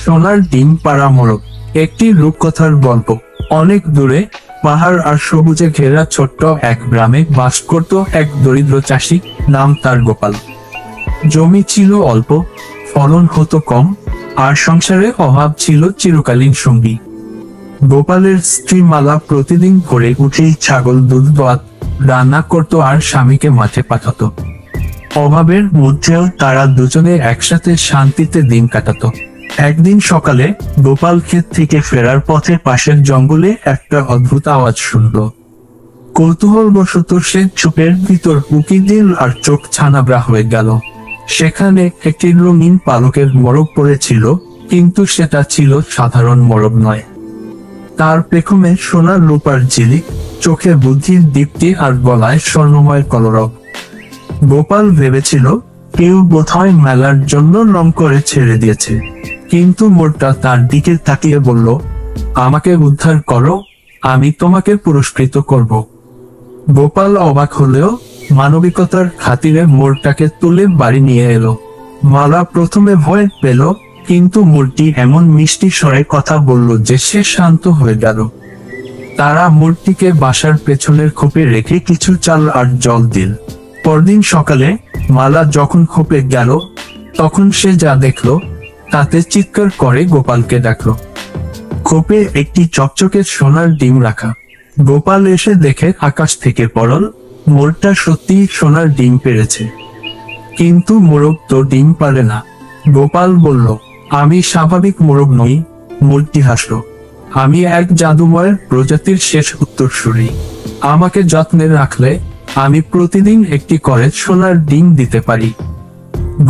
সোনার ডিম পাড়া মোরগ। একটি রূপকথার গল্প। অনেক দূরে পাহাড় আর সবুজে ঘেরা ছোট্ট এক গ্রামে বাস করত এক দরিদ্র চাষি, নাম তার গোপাল। জমি ছিল অল্প, ফলন হতো কম, আর সংসারে অভাব ছিল চিরকালীন সঙ্গী। গোপালের স্ত্রী মালা প্রতিদিন ভোরে উঠেই ছাগল দুধ দোয়াত, রান্না করত আর স্বামীকে মাঠে পাঠাতো। অভাবের মধ্যেও তারা দুজনে একসাথে শান্তিতে দিন কাটাতো। একদিন সকালে গোপাল ক্ষেত থেকে ফেরার পথে পাশের জঙ্গলে একটা অদ্ভুত আওয়াজ শুনল। কৌতূহলবশত সে চোখের ভিতর উকি দিল আর চোখ ছানাবড়া হয়ে গেল। সেখানে একটি রঙিন পালকের মোরগ পড়েছিল, কিন্তু সেটা ছিল সাধারণ মোরগ নয়। তার পেখমে সোনার রূপার ঝিলিক, চোখে বুদ্ধির দীপ্তি আর গলায় স্বর্ণময় কলরব। গোপাল ভেবেছিল কেউ বোধহয় মেলার জন্য রং করে ছেড়ে দিয়েছে, কিন্তু মোরটা তার দিকে তাকিয়ে বলল, আমাকে উদ্ধার করো, আমি তোমাকে পুরস্কৃত করব। গোপাল অবাক হলেও মানবিকতার খাতিরে মোরটাকে তুলে বাড়ি নিয়ে এলো। মালা প্রথমে ভয় পেল, কিন্তু মোরটি এমন মিষ্টি স্বরে কথা বলল যে সে শান্ত হয়ে গেল। তারা মোরটিকে বাসার পেছনের খোপে রেখে কিছু চাল আর জল দিল। পরদিন সকালে মালা যখন খোপে গেল, তখন সে যা দেখল তাতে চিৎকার করে গোপালকে ডাকলো। খোপে একটি চকচকে সোনার ডিম রাখা। গোপাল এসে দেখে আকাশ থেকে পড়ল, মোরটা সত্যি সোনার ডিম পেড়েছে। কিন্তু মোরগ তো ডিম পারে না। গোপাল বলল, আমি স্বাভাবিক মোরগ নই। মোরটি হাসল, আমি এক জাদুময় প্রজাতির শেষ উত্তরসূরি। আমাকে যত্নে রাখলে আমি প্রতিদিন একটি করে সোনার ডিম দিতে পারি।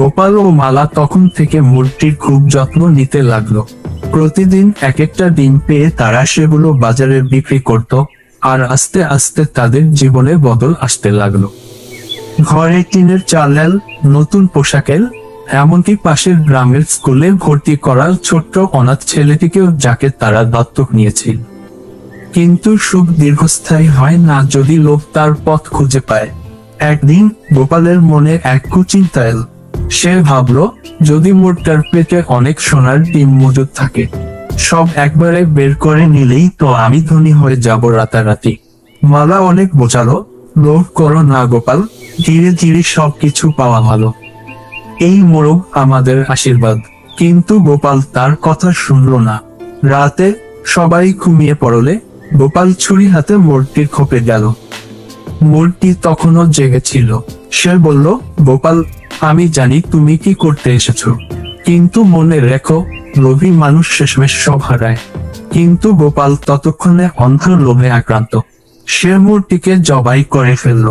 গোপাল ও মালা তখন থেকে মোরটির খুব যত্ন নিতে লাগলো। প্রতিদিন এক একটা ডিম পেয়ে তারা সেগুলো বাজারে বিক্রি করত, আর আস্তে আস্তে তাদের জীবনে বদল আসতে লাগলো। ঘরে টিনের চাল এল, নতুন পোশাক এল, এমনকি পাশের গ্রামের স্কুলে ভর্তি করা ছোট্ট অনাথ ছেলেটিকেও, যাকে তারা দত্তক নিয়েছিল। কিন্তু সুখ দীর্ঘস্থায়ী হয় না যদি লোভ তার পথ খুঁজে পায়। একদিন গোপালের মনে এক কুচিন্তা এল। সে ভাবল, যদি মোরটার পেটে অনেক সোনার ডিম মজুদ থাকে, সব একবারে বের করে নিলেই তো আমি ধনী হয়ে যাব রাতারাতি। মালা অনেক বোঝালো, লোভ করো না গোপাল, ধীরে ধীরে সবকিছু পাওয়া ভালো। এই মোরগ আমাদের আশীর্বাদ। কিন্তু গোপাল তার কথা শুনল না। রাতে সবাই ঘুমিয়ে পড়লে গোপাল ছুরি হাতে মোরটির খোপে গেল। মোরটি তখনও জেগেছিল। সে বলল, গোপাল, আমি জানি তুমি কি করতে এসেছো, কিন্তু মনে রেখো, লোভী মানুষ শেষমেশ সব হারায়। কিন্তু গোপাল ততক্ষণে অন্ধ লোভে আক্রান্ত। সে মোরটিকে জবাই করে ফেলল।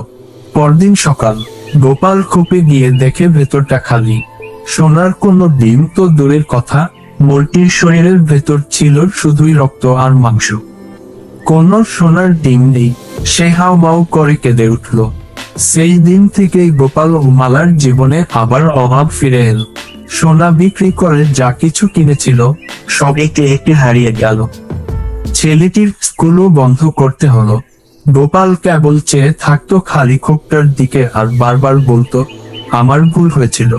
পরদিন সকাল, গোপাল খোপে গিয়ে দেখে ভেতরটা খালি। সোনার কোনো ডিম তো দূরের কথা, মোরটির শরীরের ভেতর ছিল শুধুই রক্ত আর মাংস। কোনো সোনার ডিম নেই। সে হাউমাউ করে কেঁদে উঠল। সেই দিন থেকেই গোপাল ও মালার জীবনে আবার অভাব ফিরে এল। সোনা বিক্রি করে যা কিছু কিনেছিল সব একটি একটি হারিয়ে গেল। ছেলেটির স্কুলও বন্ধ করতে হলো। গোপাল কেবল চেয়ে থাকতো খালি খোপটার দিকে আর বারবার বলতো, আমার ভুল হয়েছিল।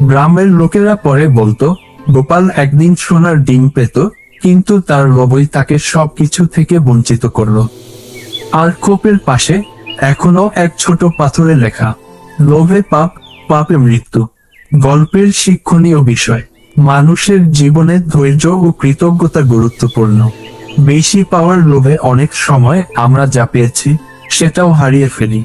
গ্রামের লোকেরা পরে বলতো, গোপাল একদিন সোনার ডিম পেত, কিন্তু তার লোভই তাকে সবকিছু থেকে বঞ্চিত করলো। আর খোপের পাশে এখনো এক ছোট পাথরে লেখা, লোভে পাপ, পাপে মৃত্যু। গল্পের শিক্ষণীয় বিষয়, মানুষের জীবনে ধৈর্য ও কৃতজ্ঞতা গুরুত্বপূর্ণ। বেশি পাওয়ার লোভে অনেক সময় আমরা যা পেয়েছি সেটাও হারিয়ে ফেলি।